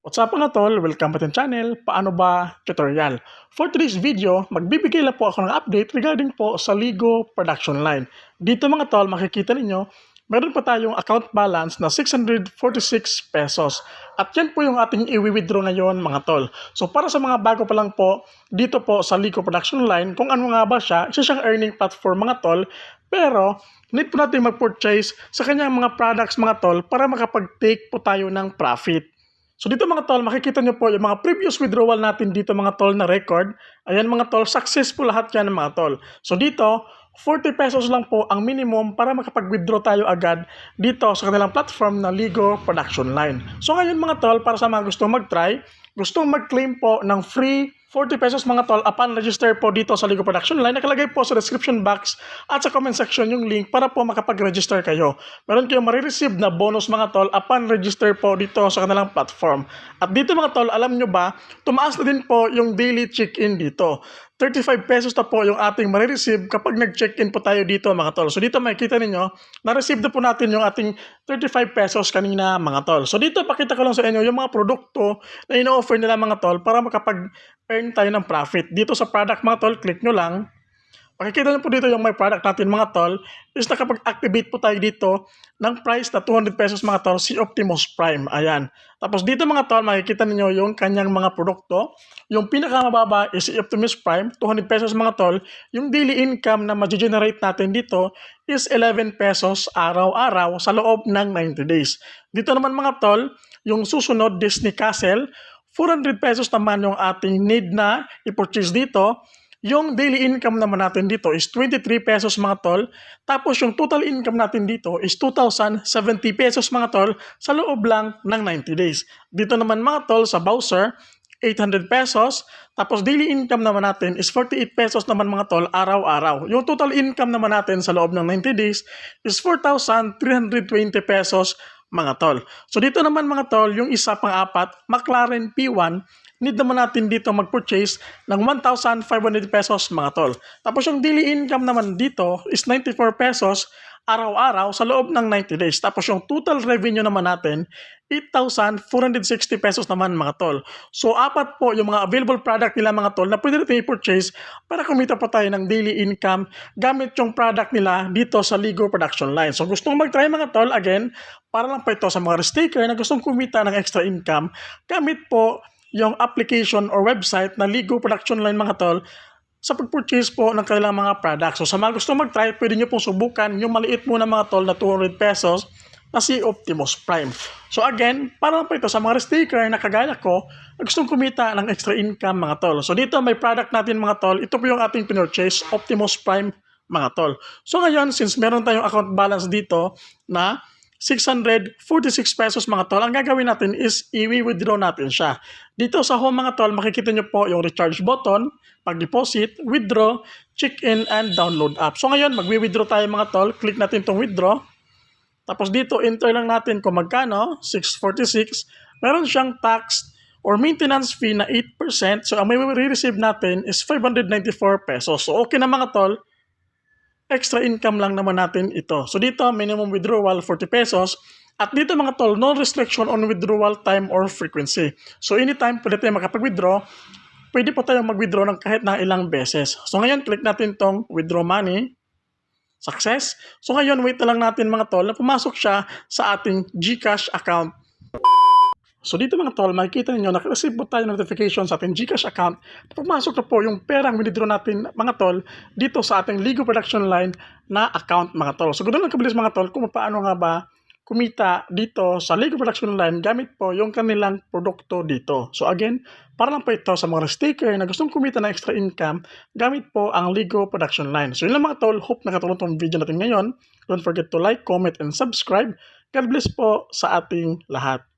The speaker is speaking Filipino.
What's up mga tol? Welcome to the channel, Paano Ba Tutorial. For today's video, magbibigay lang po ako ng update regarding po sa Ligo Production Line. Dito mga tol, makikita ninyo, meron pa tayong account balance na 646 pesos. At yan po yung ating i-withdraw ngayon mga tol. So para sa mga bago pa lang po, dito po sa Ligo Production Line, kung ano nga ba siya, isa siyang earning platform mga tol. Pero need po natin mag-purchase sa kanyang mga products mga tol para makapag-take po tayo ng profit. So dito mga tol, makikita nyo po yung mga previous withdrawal natin dito mga tol na record. Ayan mga tol, successful lahat yan mga tol. So dito, 40 pesos lang po ang minimum para makapag-withdraw tayo agad dito sa kanilang platform na Ligo Production Line. So ngayon mga tol, para sa mga gustong mag-try, gustong mag-claim po ng free 40 pesos mga tol upon register po dito sa Ligo Production Line. Nakalagay po sa description box at sa comment section yung link para po makapag-register kayo. Meron kayong marireceive na bonus mga tol upon register po dito sa kanilang platform. At dito mga tol, alam nyo ba, tumaas na din po yung daily check-in dito. 35 pesos na po yung ating marireceive kapag nag-check-in po tayo dito mga tol. So dito makikita ninyo, na-receive na po natin yung ating 35 pesos kanina mga tol. So dito pakita ko lang sa inyo yung mga produkto na ino-offer nila mga tol para makapag-earn tayo ng profit. Dito sa product mga tol, click nyo lang. Makikita nyo po dito yung may product natin mga tol is nakapag-activate po tayo dito ng price na 200 pesos mga tol si Optimus Prime. Ayan. Tapos dito mga tol makikita niyo yung kanyang mga produkto. Yung pinakamababa is si Optimus Prime, 200 pesos mga tol. Yung daily income na ma-generate natin dito is 11 pesos araw-araw sa loob ng 90 days. Dito naman mga tol, yung susunod Disney Castle, 400 pesos naman yung ating need na i-purchase dito. Yung daily income naman natin dito is 23 pesos mga tol. Tapos yung total income natin dito is 2,070 pesos mga tol sa loob lang ng 90 days. Dito naman mga tol sa Bowser, 800 pesos. Tapos daily income naman natin is 48 pesos naman mga tol araw-araw. Yung total income naman natin sa loob ng 90 days is 4,320 pesos mga tol. So dito naman mga tol, yung isa pang apat, McLaren P1, need naman natin dito mag-purchase ng 1,500 pesos mga tol. Tapos yung daily income naman dito is 94 pesos araw-araw sa loob ng 90 days. Tapos yung total revenue naman natin, 8,460 pesos naman mga tol. So apat po yung mga available product nila mga tol na pwede natin i-purchase para kumita po tayo ng daily income gamit yung product nila dito sa Ligo Production Line. So gustong mag-try mga tol, again, para lang po ito sa mga restaker na gustong kumita ng extra income, gamit po yung application or website na Ligo Production Line mga tol sa pag-purchase po ng kailang mga products. So sa mga gusto mag-try, pwede nyo pong subukan yung maliit muna mga tol na 200 pesos na si Optimus Prime. So again, para lang po ito sa mga restaker na kagaya ko na gustong kumita ng extra income mga tol. So dito may product natin mga tol. Ito po yung ating pinurchase, Optimus Prime mga tol. So ngayon, since meron tayong account balance dito na 646 pesos mga tol, ang gagawin natin is i-withdraw natin siya. Dito sa home mga tol, makikita nyo po yung recharge button, pag-deposit, withdraw, check-in, and download app. So ngayon, mag-withdraw tayo mga tol, click natin itong withdraw. Tapos dito, enter lang natin kung magkano, 646. Meron siyang tax or maintenance fee na 8%. So ang may re-receive natin is 594 pesos. So okay na mga tol, extra income lang naman natin ito. So dito, minimum withdrawal 40 pesos. At dito mga tol, no restriction on withdrawal time or frequency. So anytime pwede tayo makapag-withdraw, pwede po tayong mag-withdraw ng kahit na ilang beses. So ngayon, click natin tong withdraw money. Success. So ngayon, wait na lang natin mga tol na pumasok siya sa ating GCash account. So dito mga tol, makikita niyo naka-receive po tayo ng notification sa ating GCash account. Pumasok na po yung perang withdraw natin mga tol dito sa ating Ligo Production Line na account mga tol. So ganoon lang kabilis mga tol kung paano nga ba kumita dito sa Ligo Production Line gamit po yung kanilang produkto dito. So again, para lang po ito sa mga restaker na gustong kumita ng extra income gamit po ang Ligo Production Line. So yun lang mga tol, hope nakatulong itong video natin ngayon. Don't forget to like, comment, and subscribe. God bless po sa ating lahat.